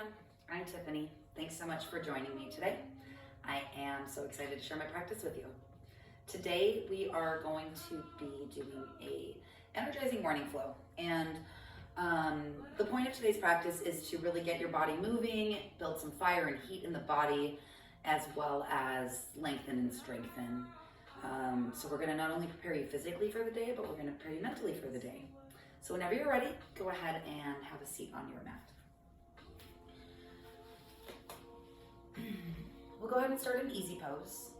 everyone, I'm Tiffany. Thanks so much for joining me today. I am so excited to share my practice with you. Today we are going to be doing a energizing morning flow, and the point of today's practice is to really get your body moving, build some fire and heat in the body, as well as lengthen and strengthen. So we're going to not only prepare you physically for the day, but we're going to prepare you mentally for the day. So whenever you're ready, go ahead and have a seat on your mat. We'll go ahead and start an easy pose.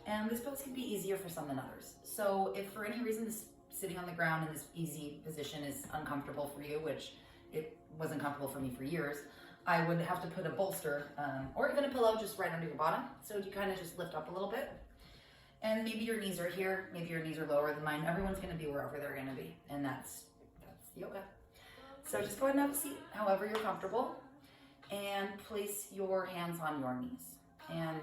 And this pose can be easier for some than others. So if for any reason this sitting on the ground in this easy position is uncomfortable for you, which it wasn't comfortable for me for years, I would have to put a bolster or even a pillow just right under your bottom. So you kind of just lift up a little bit. And maybe your knees are here, maybe your knees are lower than mine. Everyone's going to be wherever they're going to be. And that's yoga. So just go ahead and have a seat however you're comfortable. And place your hands on your knees. And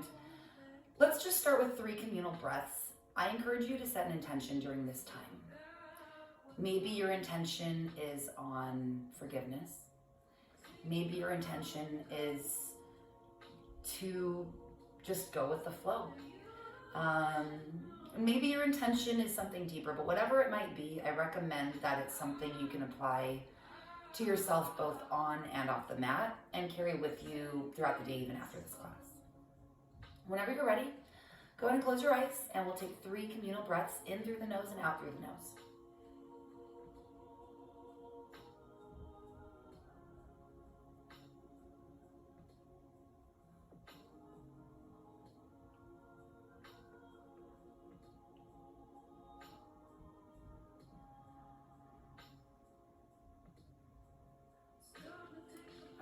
let's just start with 3 communal breaths. I encourage you to set an intention during this time. Maybe your intention is on forgiveness. Maybe your intention is to just go with the flow. Maybe your intention is something deeper, but whatever it might be, I recommend that it's something you can apply to yourself both on and off the mat and carry with you throughout the day, even after this class. Whenever you're ready, go ahead and close your eyes and we'll take 3 communal breaths in through the nose and out through the nose.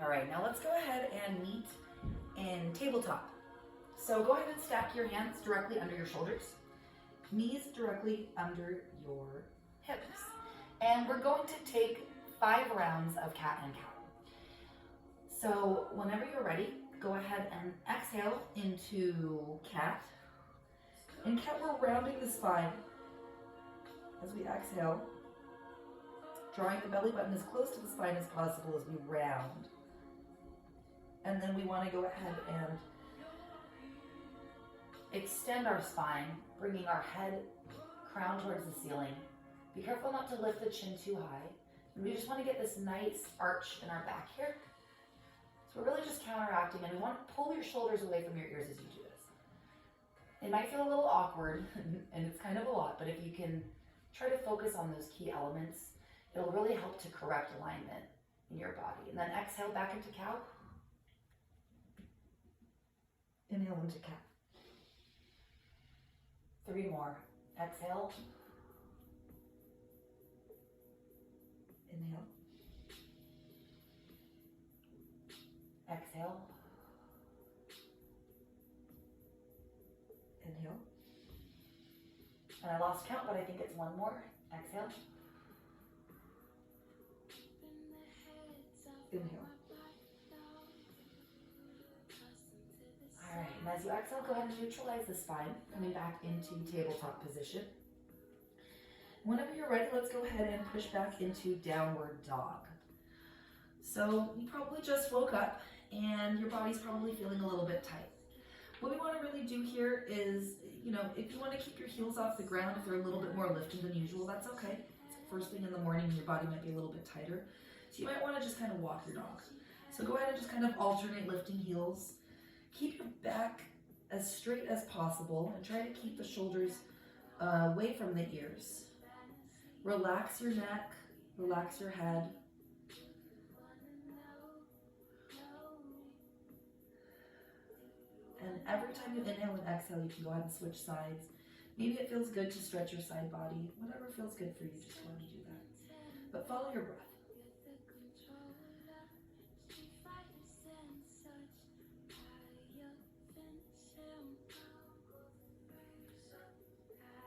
All right, now let's go ahead and meet in tabletop. So go ahead and stack your hands directly under your shoulders, knees directly under your hips. And we're going to take 5 rounds of cat and cow. So whenever you're ready, go ahead and exhale into cat. In cat, we're rounding the spine as we exhale, drawing the belly button as close to the spine as possible as we round. And then we want to go ahead and extend our spine, bringing our head crown towards the ceiling. Be careful not to lift the chin too high. And we just want to get this nice arch in our back here. So we're really just counteracting, and we want to pull your shoulders away from your ears as you do this. It might feel a little awkward, and it's kind of a lot, but if you can try to focus on those key elements, it'll really help to correct alignment in your body. And then exhale back into cow. Inhale into cat. 3 more. Exhale. Inhale. Exhale. Inhale. And I lost count, but I think it's 1 more. Exhale. Inhale. All right, and as you exhale, go ahead and neutralize the spine, coming back into tabletop position. Whenever you're ready, let's go ahead and push back into downward dog. So you probably just woke up and your body's probably feeling a little bit tight. What we want to really do here is, if you want to keep your heels off the ground, if they're a little bit more lifted than usual, that's okay. It's first thing in the morning, your body might be a little bit tighter. So you might want to just kind of walk your dog. So go ahead and just kind of alternate lifting heels. Keep your back as straight as possible and try to keep the shoulders away from the ears. Relax your neck, relax your head. And every time you inhale and exhale, you can go ahead and switch sides. Maybe it feels good to stretch your side body. Whatever feels good for you, just go ahead and do that. But follow your breath.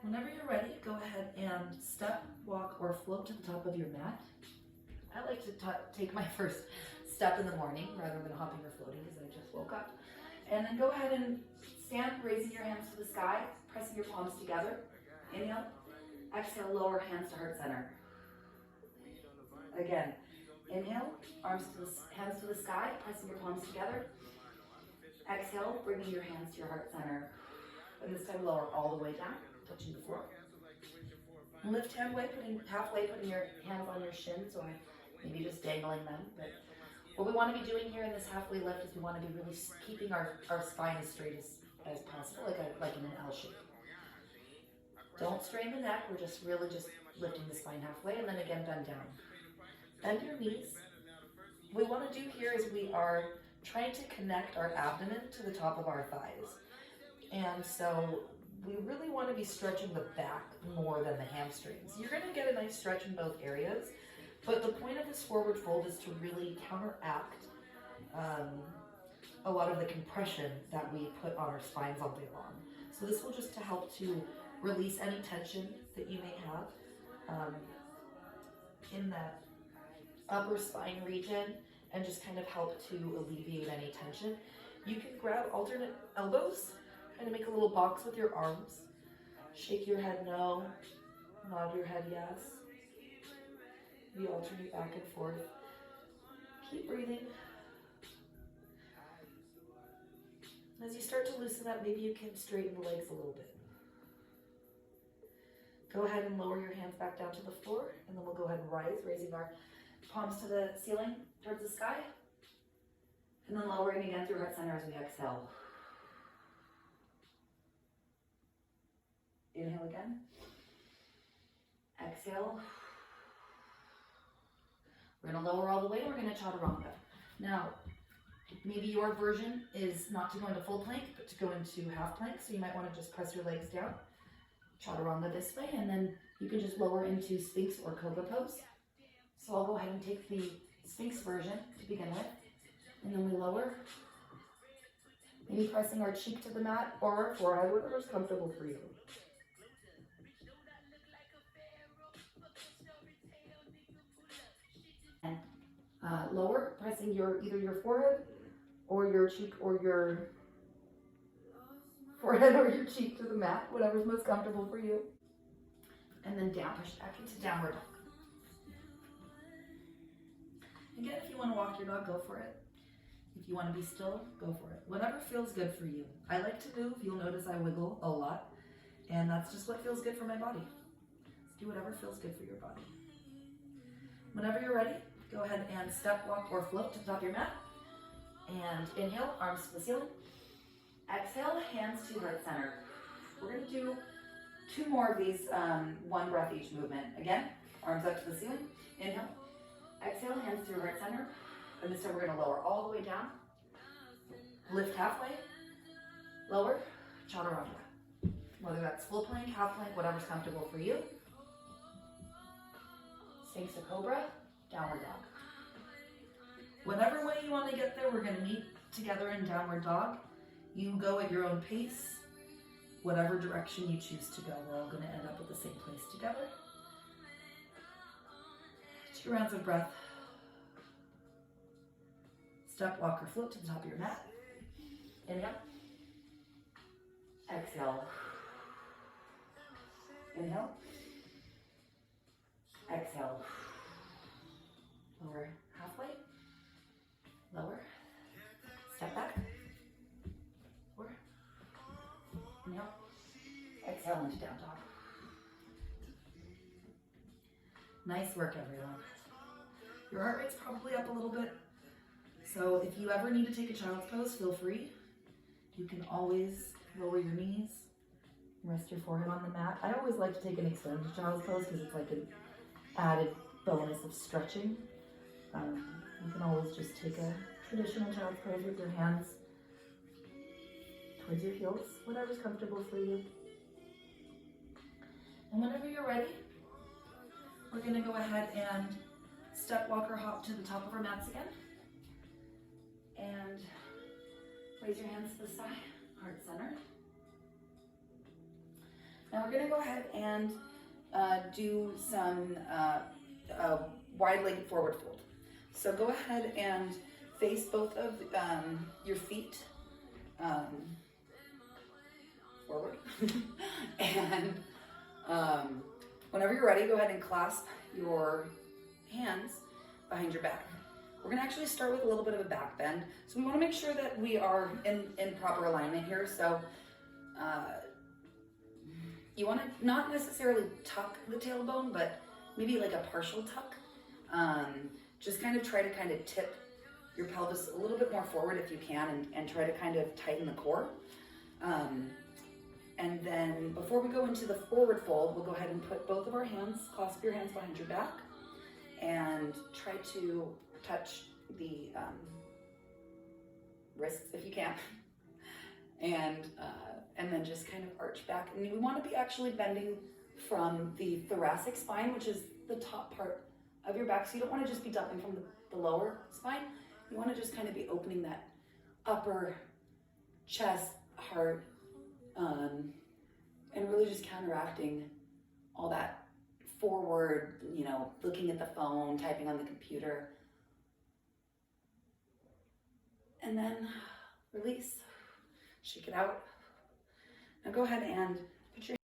Whenever you're ready, go ahead and step, walk, or float to the top of your mat. I like to take my first step in the morning rather than hopping or floating because I just woke up. And then go ahead and stand, raising your hands to the sky, pressing your palms together. Inhale. Exhale, lower hands to heart center. Again, Inhale, hands to the sky, pressing your palms together. Exhale, bringing your hands to your heart center. And this time lower all the way down, touching the floor. Lift halfway, putting your hands on your shins or maybe just dangling them. But what we want to be doing here in this halfway lift is we want to be really keeping our spine as straight as possible, like in an L shape. Don't strain the neck, we're just really lifting the spine halfway, and then again bend down. Bend your knees. What we want to do here is we are trying to connect our abdomen to the top of our thighs. And so we really want to be stretching the back more than the hamstrings. You're going to get a nice stretch in both areas, but the point of this forward fold is to really counteract a lot of the compression that we put on our spines all day long. So this will just to help to release any tension that you may have in that upper spine region and just kind of help to alleviate any tension. You can grab alternate elbows, kind of make a little box with your arms. Shake your head no, nod your head yes. You alternate back and forth. Keep breathing. As you start to loosen up, maybe you can straighten the legs a little bit. Go ahead and lower your hands back down to the floor, and then we'll go ahead and rise, raising our palms to the ceiling, towards the sky, and then lowering again through heart center as we exhale. Inhale again. Exhale. We're going to lower all the way, and we're going to chaturanga. Now, maybe your version is not to go into full plank, but to go into half plank, so you might want to just press your legs down. Chaturanga this way, and then you can just lower into Sphinx or Cobra pose. So I'll go ahead and take the Sphinx version to begin with, and then we lower, maybe pressing our cheek to the mat or our forehead, whatever's comfortable for you. And lower, pressing either your forehead or your cheek or your forehead or your cheek to the mat, whatever's most comfortable for you. And then down, push back into downward dog. Again, if you want to walk your dog, go for it. If you want to be still, go for it. Whatever feels good for you. I like to move. You'll notice I wiggle a lot, and that's just what feels good for my body. Let's do whatever feels good for your body. Whenever you're ready, go ahead and step, walk, or float to the top of your mat. And inhale, arms to the ceiling. Exhale, hands to heart center. We're going to do 2 more of these, 1 breath each movement. Again, arms up to the ceiling. Inhale. Exhale, hands to heart center. And this time we're going to lower all the way down. Lift halfway. Lower. Chaturanga. Whether that's full plank, half plank, whatever's comfortable for you. Sphinx or Cobra. Downward dog. Whatever way you want to get there, we're going to meet together in downward dog. You go at your own pace, whatever direction you choose to go. We're all going to end up at the same place together. 2 rounds of breath. Step, walk, or float to the top of your mat. Inhale. Exhale. Inhale. Exhale. Lower halfway. Lower. Step back. Lower. Inhale. Exhale into down dog. Nice work, everyone. Your heart rate's probably up a little bit. So if you ever need to take a child's pose, feel free. You can always lower your knees, rest your forehead on the mat. I always like to take an extended child's pose because it's like an added bonus of stretching. You can always just take a traditional child's pose with your hands towards your heels, whatever's comfortable for you. And whenever you're ready, we're going to go ahead and step, walk, or hop to the top of our mats again. And raise your hands to the side, heart center. Now we're going to go ahead and do some wide-legged forward fold. So go ahead and face both of your feet forward. And whenever you're ready, go ahead and clasp your hands behind your back. We're gonna actually start with a little bit of a back bend. So we wanna make sure that we are in proper alignment here. So you wanna not necessarily tuck the tailbone, but maybe like a partial tuck. Just kind of try to kind of tip your pelvis a little bit more forward if you can, and try to kind of tighten the core. And then before we go into the forward fold, we'll go ahead and put both of our hands, clasp your hands behind your back, and try to touch the wrists if you can. And then just kind of arch back. And we want to be actually bending from the thoracic spine, which is the top part of your back. So you don't want to just be dumping from the lower spine. You want to just kind of be opening that upper chest, heart, and really just counteracting all that forward, looking at the phone, typing on the computer. And then release, shake it out. Now go ahead and put your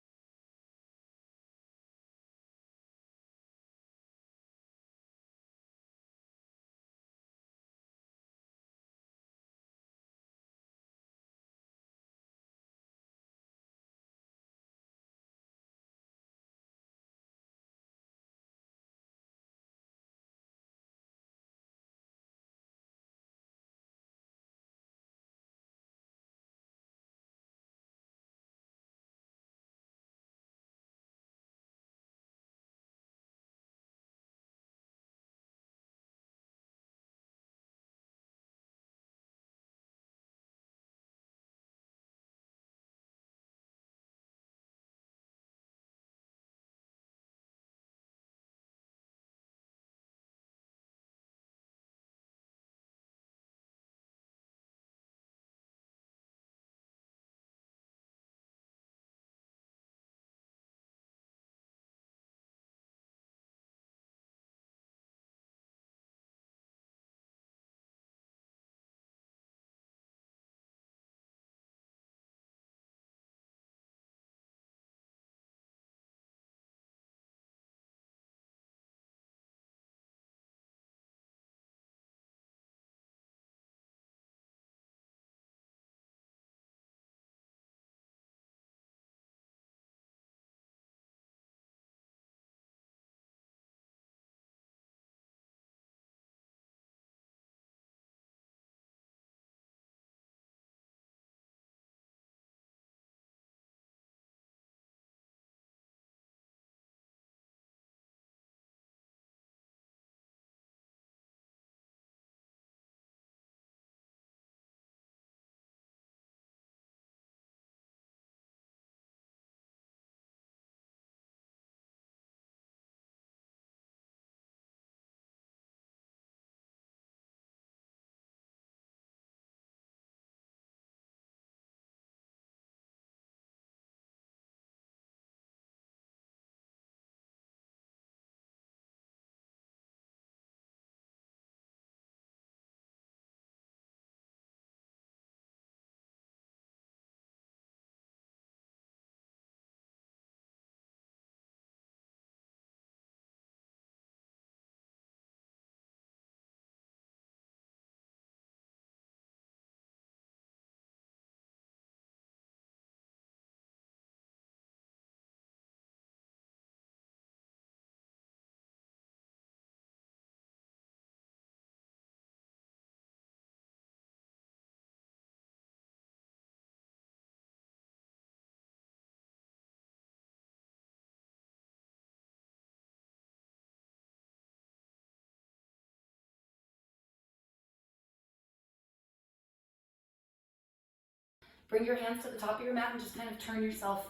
bring your hands to the top of your mat and just kind of turn yourself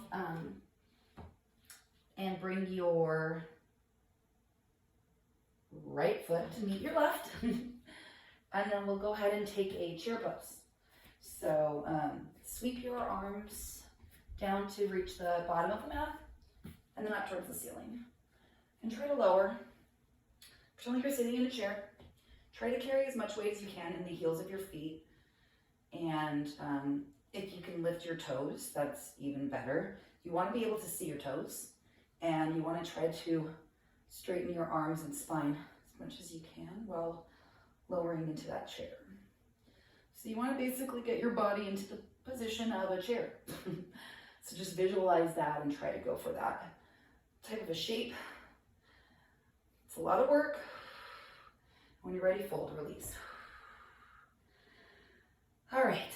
and bring your right foot to meet your left. And then we'll go ahead and take a chair pose. So sweep your arms down to reach the bottom of the mat and then up towards the ceiling. And try to lower. Pretend like you're sitting in a chair. Try to carry as much weight as you can in the heels of your feet. And if you can lift your toes, that's even better. You want to be able to see your toes. And you want to try to straighten your arms and spine as much as you can while lowering into that chair. So you want to basically get your body into the position of a chair. So just visualize that and try to go for that type of a shape. It's a lot of work. When you're ready, fold, release. All right,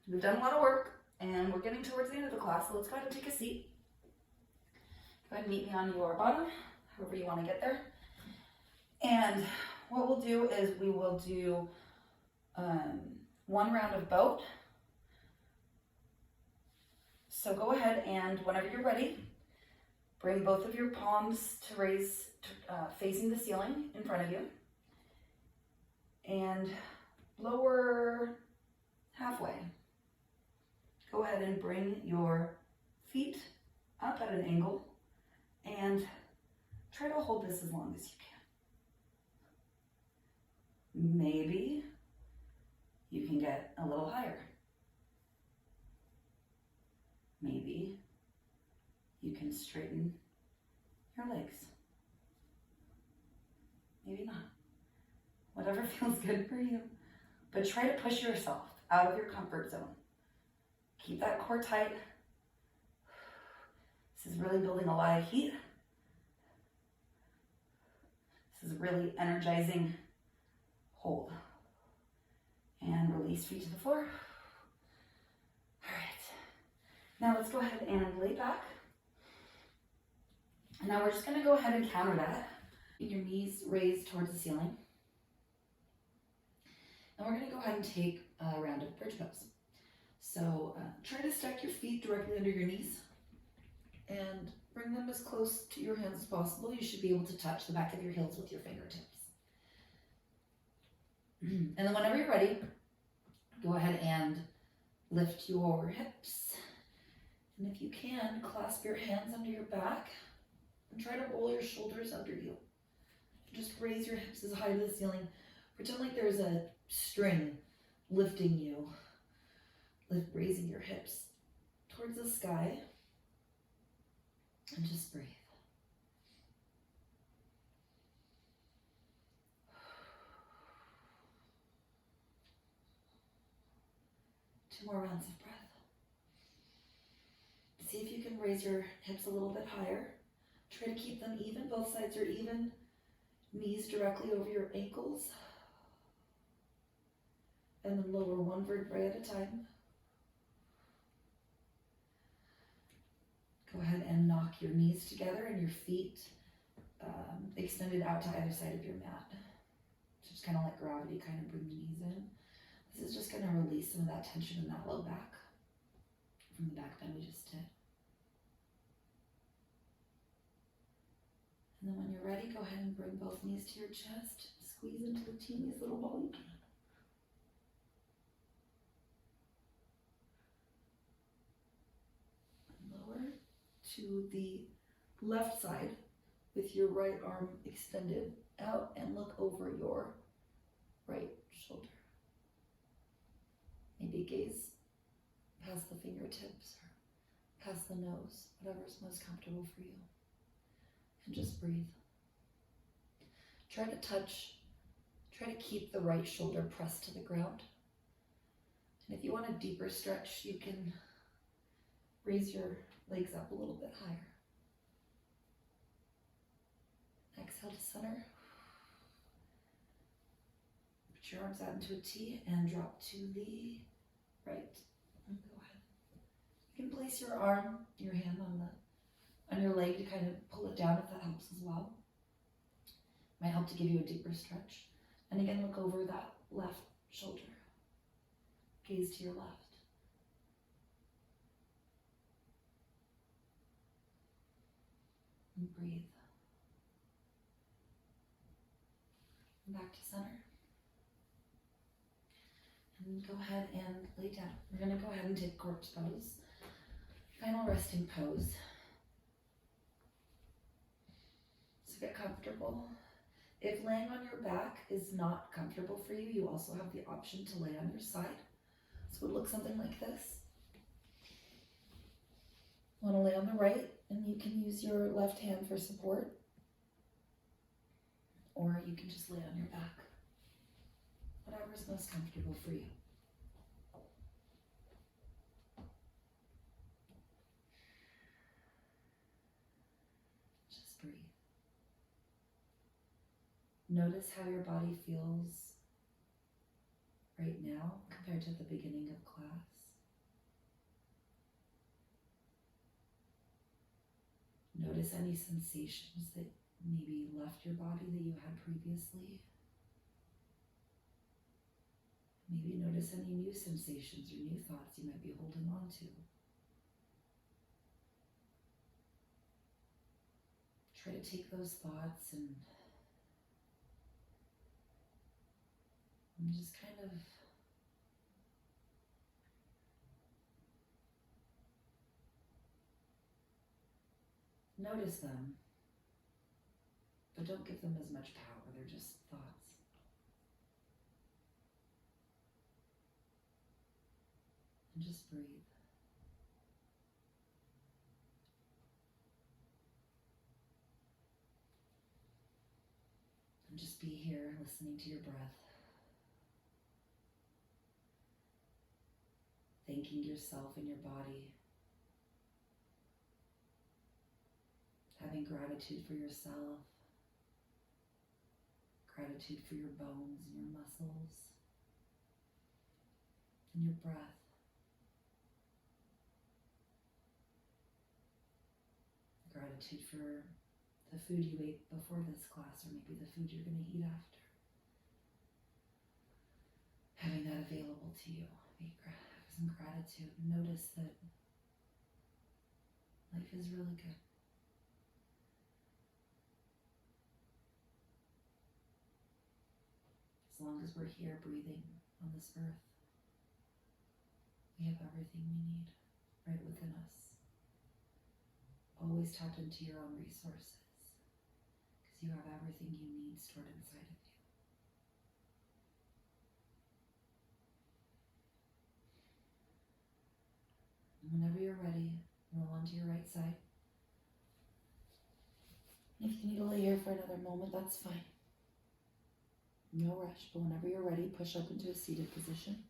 we've done a lot of work and we're getting towards the end of the class, so let's go ahead and take a seat. Go ahead and meet me on your bottom, however you want to get there. And what we'll do is we will do one round of boat. So go ahead and whenever you're ready, bring both of your palms to raise, facing the ceiling in front of you. And lower halfway. Go ahead and bring your feet up at an angle and try to hold this as long as you can. Maybe you can get a little higher. Maybe you can straighten your legs. Maybe not. Whatever feels good for you. But try to push yourself out of your comfort zone. Keep that core tight. This is really building a lot of heat. This is really energizing. Hold. And release feet to the floor. All right. Now let's go ahead and lay back. And now we're just going to go ahead and counter that. Your knees raised towards the ceiling. And we're going to go ahead and take a round of bridge pose. So try to stack your feet directly under your knees and bring them as close to your hands as possible. You should be able to touch the back of your heels with your fingertips. And then whenever you're ready, go ahead and lift your hips. And if you can, clasp your hands under your back and try to roll your shoulders under you. Just raise your hips as high to the ceiling. Pretend like there's a string lifting you. Raising your hips towards the sky. And just breathe. Two more rounds of breath. See if you can raise your hips a little bit higher. Try to keep them even. Both sides are even. Knees directly over your ankles. And then lower one vertebrae at a time. Go ahead and knock your knees together and your feet extended out to either side of your mat. So just kind of let gravity kind of bring the knees in. This is just going to release some of that tension in that low back from the back bend we just did. And then when you're ready, go ahead and bring both knees to your chest. Squeeze into the teeniest little ball you can. To the left side with your right arm extended out and look over your right shoulder. Maybe gaze past the fingertips or past the nose, whatever's most comfortable for you. And just breathe. Try to keep the right shoulder pressed to the ground. And if you want a deeper stretch, you can raise your legs up a little bit higher. Exhale to center. Put your arms out into a T and drop to the right. And go ahead. You can place your hand on your leg to kind of pull it down if that helps as well. Might help to give you a deeper stretch. And again, look over that left shoulder. Gaze to your left. And breathe. And back to center. And go ahead and lay down. We're going to go ahead and take corpse pose. Final resting pose. So get comfortable. If laying on your back is not comfortable for you, you also have the option to lay on your side. So it would look something like this. Want to lay on the right, and you can use your left hand for support. or you can just lay on your back. Whatever is most comfortable for you. Just breathe. Notice how your body feels right now compared to the beginning of class. Notice any sensations that maybe left your body that you had previously. Maybe notice any new sensations or new thoughts you might be holding on to. Try to take those thoughts and just kind of notice them, but don't give them as much power. They're just thoughts. And just breathe. And just be here listening to your breath. Thanking yourself and your body. Having gratitude for yourself. Gratitude for your bones and your muscles. And your breath. Gratitude for the food you ate before this class, or maybe the food you're going to eat after. Having that available to you. Have some gratitude. Notice that life is really good. As long as we're here breathing on this earth, we have everything we need right within us. Always tap into your own resources, because you have everything you need stored inside of you. And whenever you're ready, roll onto your right side. If you need to lay here for another moment, that's fine. No rush, but whenever you're ready, push up into a seated position.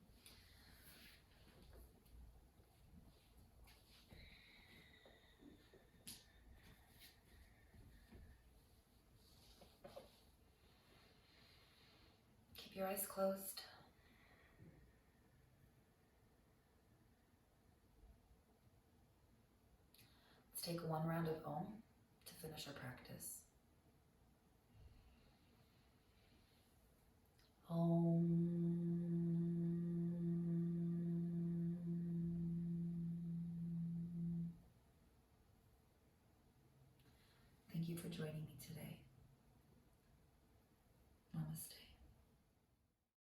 Keep your eyes closed. Let's take one round of Om to finish our practice. Om. Thank you for joining me today.